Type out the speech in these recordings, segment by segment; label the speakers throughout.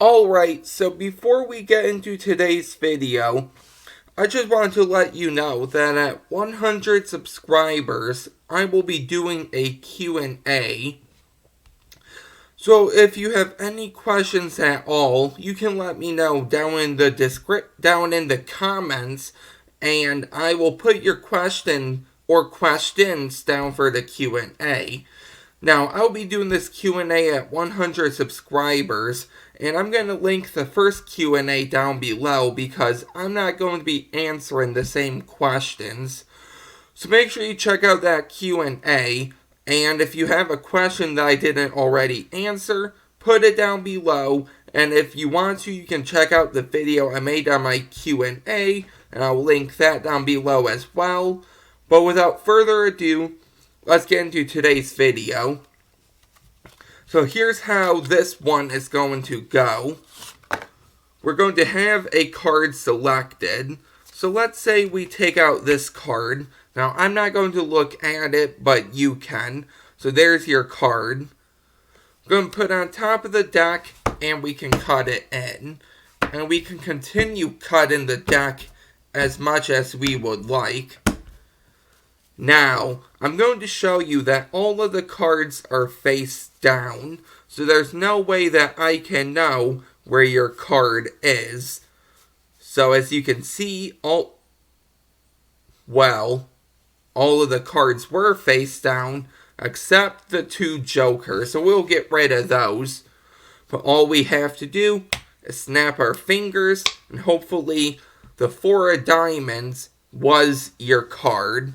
Speaker 1: Alright, so before we get into today's video, I just wanted to let you know that at 100 subscribers, I will be doing a Q&A. So if you have any questions at all, you can let me know down in the comments, and I will put your question or questions down for the Q&A. Now, I'll be doing this Q&A at 100 subscribers, and I'm going to link the first Q&A down below because I'm not going to be answering the same questions. So make sure you check out that Q&A, and if you have a question that I didn't already answer, put it down below, and if you want to, you can check out the video I made on my Q&A, and I'll link that down below as well. But without further ado, let's get into today's video. So here's how this one is going to go. We're going to have a card selected. So let's say we take out this card. Now I'm not going to look at it, but you can. So there's your card. I'm going to put it on top of the deck and we can cut it in. And we can continue cutting the deck as much as we would like. Now, I'm going to show you that all of the cards are face down, so there's no way that I can know where your card is. So as you can see, all of the cards were face down, except the two jokers, so we'll get rid of those. But all we have to do is snap our fingers, and hopefully the 4 of diamonds was your card.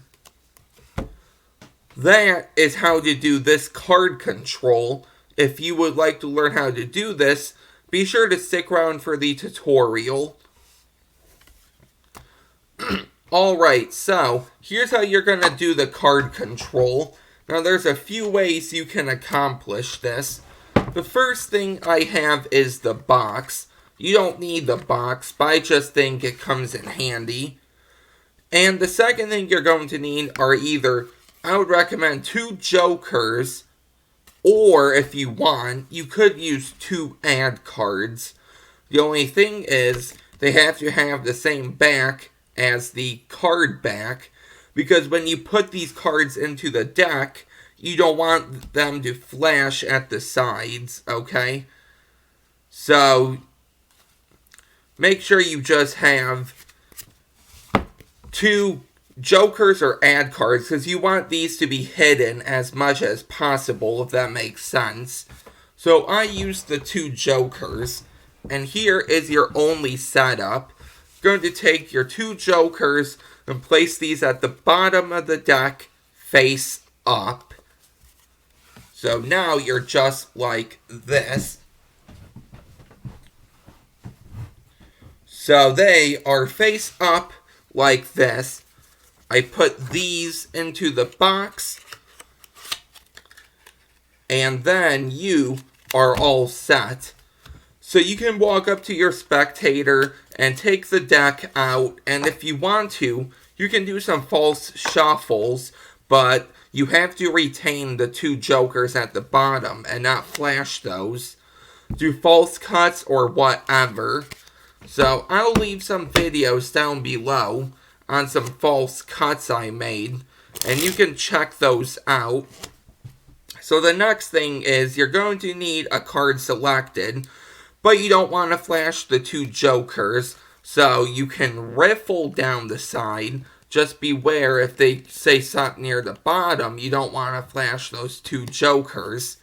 Speaker 1: That is how to do this card control. If you would like to learn how to do this, be sure to stick around for the tutorial. Alright, so here's how you're going to do the card control. Now there's a few ways you can accomplish this. The first thing I have is the box. You don't need the box, but I just think it comes in handy. And the second thing you're going to need are either, I would recommend 2 jokers, or if you want, you could use 2 ad cards. The only thing is, they have to have the same back as the card back, because when you put these cards into the deck, you don't want them to flash at the sides, okay? So, make sure you just have 2 jokers or ad cards, because you want these to be hidden as much as possible, if that makes sense. So I used the 2 jokers, and here is your only setup. You're going to take your 2 jokers and place these at the bottom of the deck, face up. So now you're just like this. So they are face up like this. I put these into the box, and then you are all set. So you can walk up to your spectator and take the deck out, and if you want to, you can do some false shuffles, but you have to retain the 2 jokers at the bottom and not flash those. Do false cuts or whatever. So I'll leave some videos down below on some false cuts I made, and you can check those out. So the next thing is, you're going to need a card selected, but you don't want to flash the 2 jokers, so you can riffle down the side. Just beware, if they say something near the bottom, you don't want to flash those 2 jokers.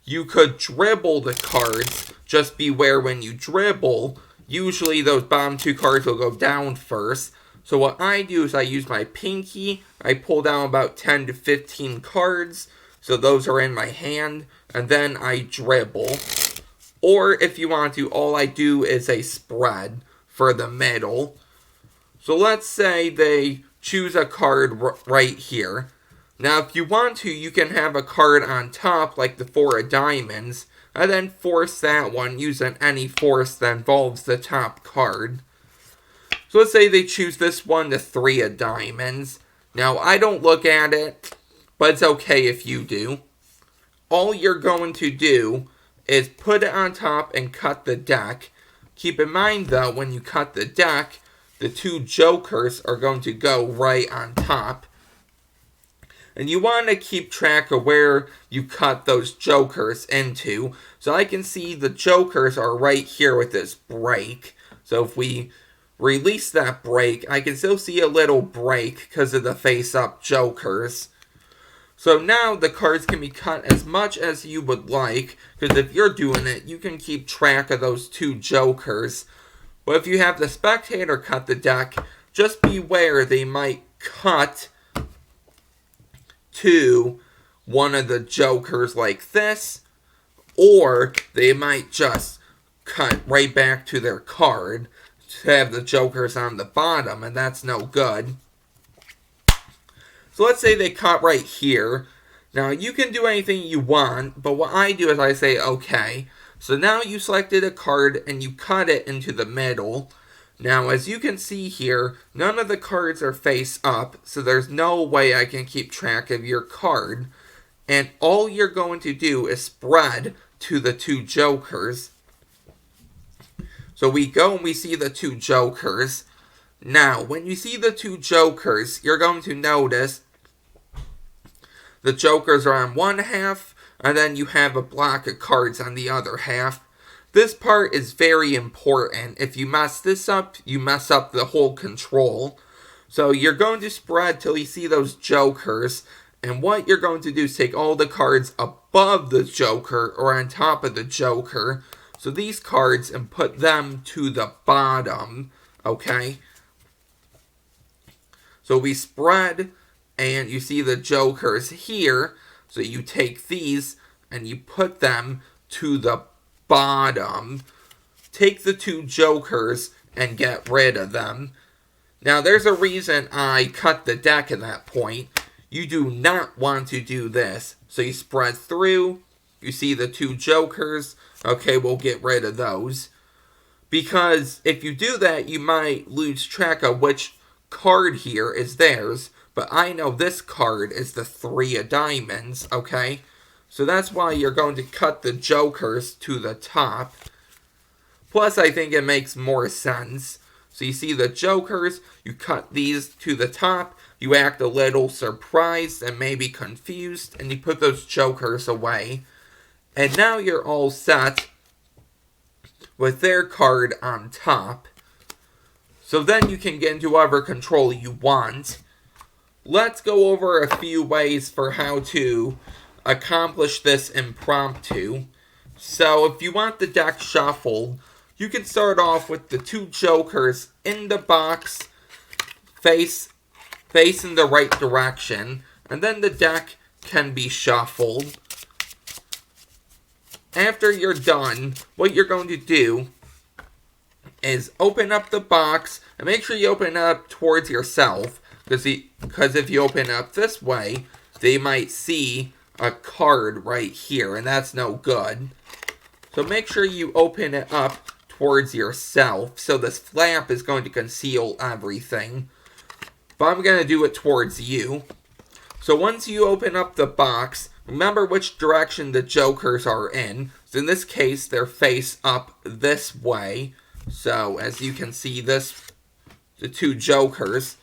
Speaker 1: You could dribble the cards, just beware when you dribble. Usually those bottom 2 cards will go down first. So what I do is I use my pinky, I pull down about 10 to 15 cards, so those are in my hand, and then I dribble. Or if you want to, all I do is a spread for the middle. So let's say they choose a card right here. Now if you want to, you can have a card on top like the 4 of diamonds, and then force that one using any force that involves the top card. So let's say they choose this one, the 3 of diamonds. Now, I don't look at it, but it's okay if you do. All you're going to do is put it on top and cut the deck. Keep in mind though, when you cut the deck, the 2 jokers are going to go right on top. And you want to keep track of where you cut those jokers into. So I can see the jokers are right here with this break. So if we release that break, I can still see a little break because of the face-up jokers. So now the cards can be cut as much as you would like, because if you're doing it, you can keep track of those 2 jokers. But if you have the spectator cut the deck, just beware they might cut to one of the jokers like this, or they might just cut right back to their card to have the jokers on the bottom, and that's no good. So let's say they cut right here. Now you can do anything you want, but what I do is I say okay. So now you selected a card and you cut it into the middle. Now as you can see here, none of the cards are face up, so there's no way I can keep track of your card. And all you're going to do is spread to the 2 jokers. So we go and we see the 2 jokers. Now, when you see the 2 jokers, you're going to notice the jokers are on one half, and then you have a block of cards on the other half. This part is very important. If you mess this up, you mess up the whole control. So you're going to spread till you see those jokers, and what you're going to do is take all the cards above the joker or on top of the joker, so these cards, and put them to the bottom, okay? So we spread, and you see the jokers here, so you take these and you put them to the bottom. Take the 2 jokers and get rid of them. Now there's a reason I cut the deck at that point. You do not want to do this. So you spread through, you see the 2 jokers, okay, we'll get rid of those. Because if you do that, you might lose track of which card here is theirs, but I know this card is the 3 of diamonds, okay? So that's why you're going to cut the jokers to the top. Plus, I think it makes more sense. So you see the jokers, you cut these to the top, you act a little surprised and maybe confused, and you put those jokers away. And now you're all set with their card on top. So then you can get into whatever control you want. Let's go over a few ways for how to accomplish this impromptu. So if you want the deck shuffled, you can start off with the 2 jokers in the box, facing the right direction, and then the deck can be shuffled. After you're done, what you're going to do is open up the box, and make sure you open it up towards yourself, because if you open it up this way, they might see a card right here, and that's no good. So make sure you open it up towards yourself, so this flap is going to conceal everything. But I'm going to do it towards you. So once you open up the box, remember which direction the jokers are in. So in this case, they're face up this way. So as you can see, the 2 jokers.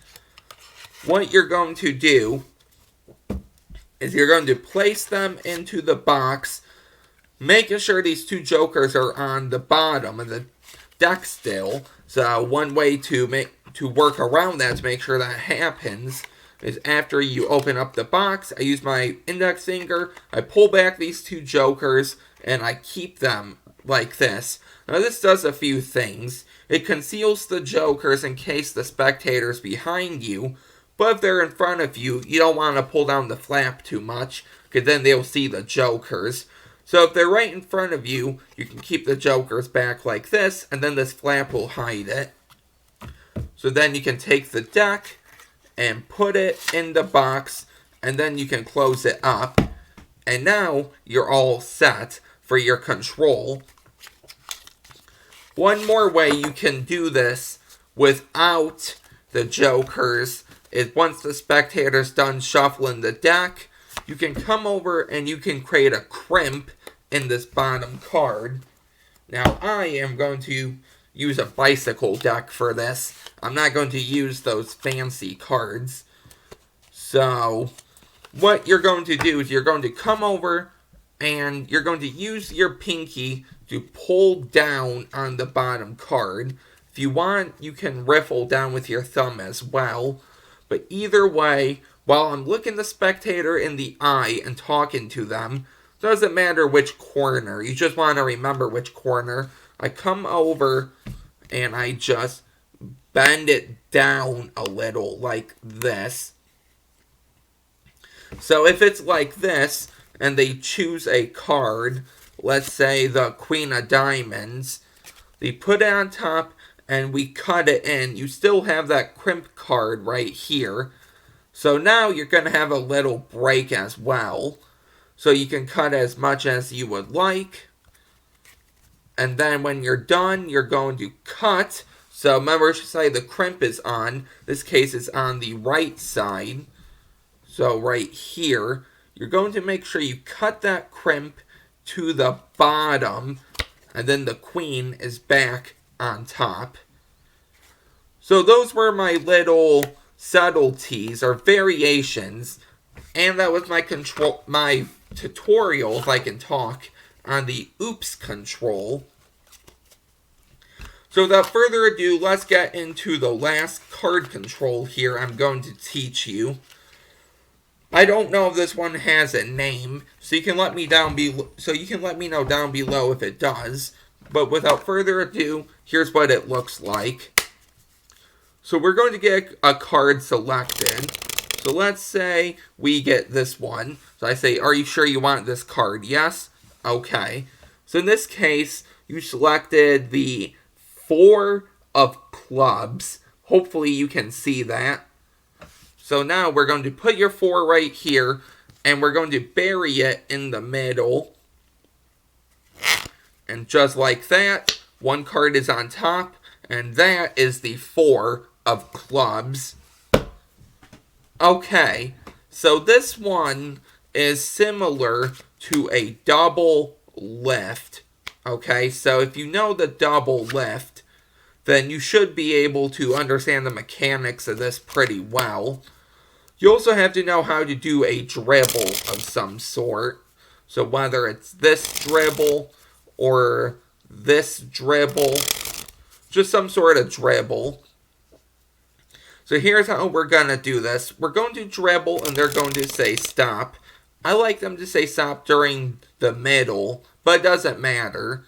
Speaker 1: What you're going to do is you're going to place them into the box, making sure these 2 jokers are on the bottom of the deck still. So one way to work around that, to make sure that happens, is after you open up the box, I use my index finger, I pull back these 2 jokers, and I keep them like this. Now this does a few things. It conceals the jokers in case the spectator's behind you, but if they're in front of you, you don't want to pull down the flap too much, because then they'll see the jokers. So if they're right in front of you, you can keep the jokers back like this, and then this flap will hide it. So then you can take the deck and put it in the box, and then you can close it up. And now you're all set for your control. One more way you can do this without the jokers is once the spectator's done shuffling the deck, you can come over and you can create a crimp in this bottom card. Now, I am going to use a bicycle deck for this. I'm not going to use those fancy cards. So, what you're going to do is you're going to come over and you're going to use your pinky to pull down on the bottom card. If you want, you can riffle down with your thumb as well. But either way, while I'm looking the spectator in the eye and talking to them, doesn't matter which corner. You just want to remember which corner. I come over and I just bend it down a little like this. So if it's like this, and they choose a card, let's say the Queen of Diamonds, they put it on top, and we cut it in. You still have that crimp card right here. So now you're going to have a little break as well. So you can cut as much as you would like. And then when you're done, you're going to cut. So remember to say the crimp is on. This case is on the right side. So right here, you're going to make sure you cut that crimp to the bottom. And then the queen is back on top. So those were my little subtleties or variations. And that was my tutorial, if I can talk, on the oops control. So without further ado, let's get into the last card control here I'm going to teach you. I don't know if this one has a name, so you can let me know down below if it does. But without further ado, here's what it looks like. So we're going to get a card selected. So let's say we get this one. So I say, are you sure you want this card? Yes? Okay. So in this case, you selected the 4 of clubs. Hopefully you can see that. So now we're going to put your 4 right here, and we're going to bury it in the middle. And just like that, one card is on top, and that is the 4 of clubs. Okay, so this one is similar to a double lift. Okay, so if you know the double lift, then you should be able to understand the mechanics of this pretty well. You also have to know how to do a dribble of some sort. So whether it's this dribble or this dribble, just some sort of dribble. So here's how we're going to do this. We're going to dribble and they're going to say stop. I like them to say stop during the middle, but it doesn't matter.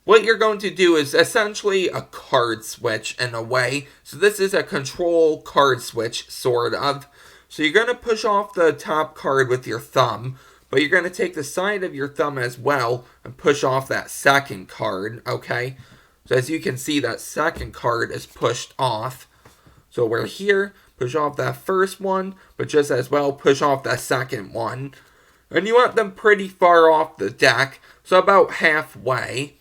Speaker 1: What you're going to do is essentially a card switch in a way. So this is a control card switch, sort of. So you're going to push off the top card with your thumb, but you're going to take the side of your thumb as well and push off that second card, okay? So as you can see, that second card is pushed off. So we're here, push off that first one, but just as well push off that second one. And you want them pretty far off the deck, so about halfway.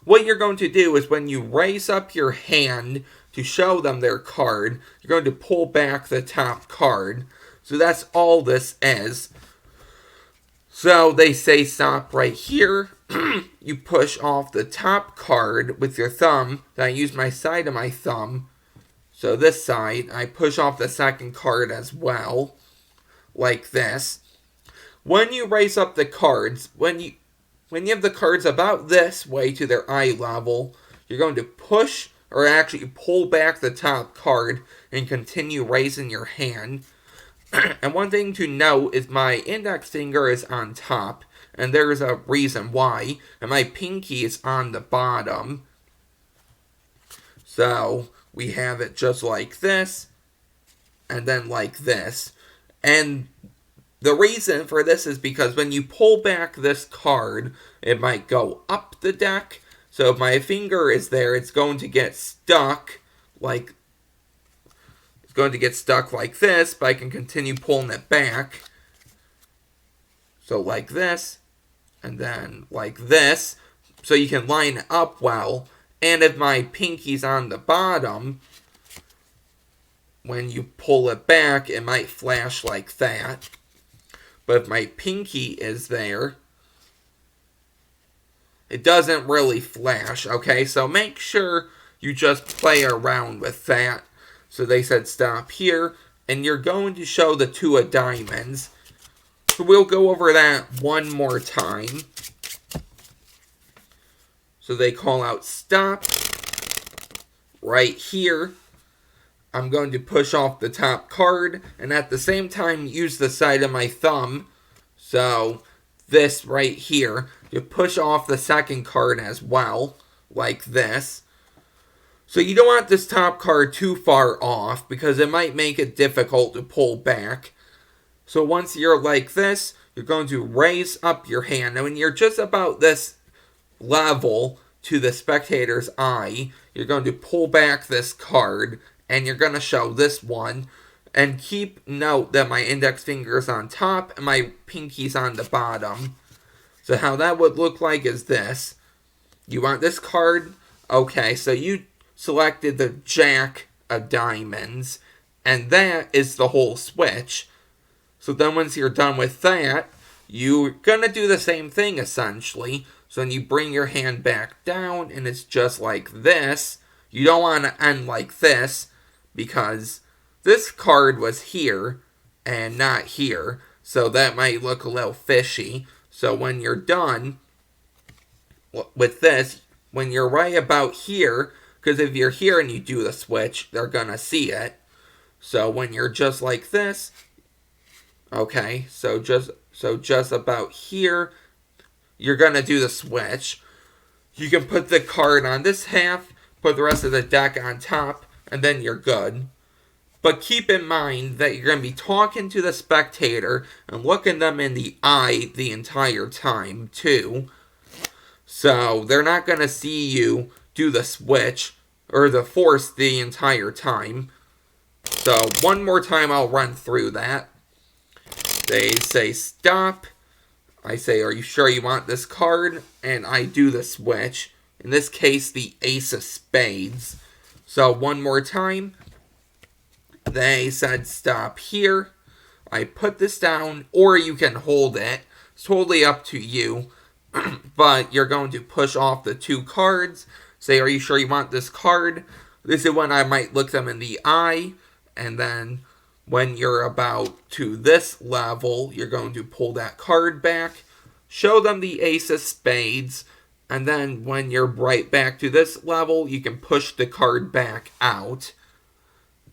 Speaker 1: What you're going to do is when you raise up your hand to show them their card, you're going to pull back the top card. So that's all this is. So they say stop right here. You push off the top card with your thumb. Then I use my side of my thumb. So this side, I push off the second card as well. Like this. When you raise up the cards, when you have the cards about this way to their eye level, you're going to push, or actually pull back the top card and continue raising your hand. And one thing to note is my index finger is on top, and there is a reason why, and my pinky is on the bottom. So we have it just like this, and then like this. And the reason for this is because when you pull back this card, it might go up the deck. So if my finger is there, it's going to get stuck like this, but I can continue pulling it back. So like this, and then like this. So you can line it up well. And if my pinky's on the bottom, when you pull it back, it might flash like that. But if my pinky is there, it doesn't really flash, okay? So make sure you just play around with that. So they said stop here, and you're going to show the 2 of diamonds. So we'll go over that one more time. So they call out stop right here. I'm going to push off the top card, and at the same time use the side of my thumb. So this right here, you push off the second card as well, like this. So you don't want this top card too far off, because it might make it difficult to pull back. So once you're like this, you're going to raise up your hand, and when you're just about this level to the spectator's eye, you're going to pull back this card, and you're going to show this one. And keep note that my index finger is on top and my pinky's on the bottom. So how that would look like is this. You want this card? Okay, so you selected the Jack of Diamonds, and that is the whole switch. So then once you're done with that, you're going to do the same thing essentially. So then you bring your hand back down, and it's just like this. You don't want to end like this, because this card was here and not here, so that might look a little fishy. So when you're done with this, when you're right about here, because if you're here and you do the switch, they're going to see it. So when you're just like this, okay, so just about here, you're going to do the switch. You can put the card on this half, put the rest of the deck on top, and then you're good. But keep in mind that you're going to be talking to the spectator and looking them in the eye the entire time, too. So they're not going to see you do the switch or the force the entire time. So one more time I'll run through that. They say stop. I say, are you sure you want this card? And I do the switch. In this case, the Ace of Spades. So one more time. They said stop here. I put this down, or you can hold it. It's totally up to you. But you're going to push off the 2 cards. Say, are you sure you want this card? This is when I might look them in the eye. And then when you're about to this level, you're going to pull that card back. Show them the Ace of Spades. And then when you're right back to this level, you can push the card back out.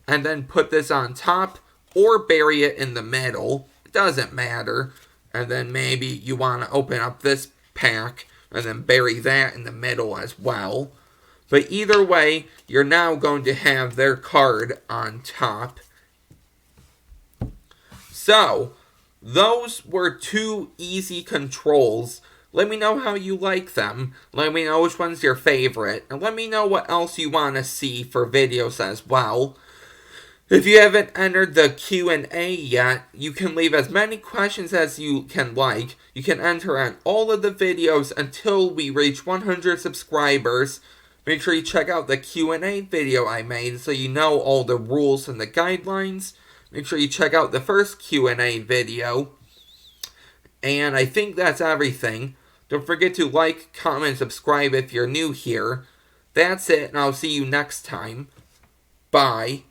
Speaker 1: And then put this on top or bury it in the middle. It doesn't matter. And then maybe you want to open up this pack and then bury that in the middle as well. But either way, you're now going to have their card on top. So, those were 2 easy controls. Let me know how you like them. Let me know which one's your favorite. And let me know what else you want to see for videos as well. If you haven't entered the Q&A yet, you can leave as many questions as you can like. You can enter on all of the videos until we reach 100 subscribers. Make sure you check out the Q&A video I made so you know all the rules and the guidelines. Make sure you check out the first Q&A video. And I think that's everything. Don't forget to like, comment, subscribe if you're new here. That's it, and I'll see you next time. Bye.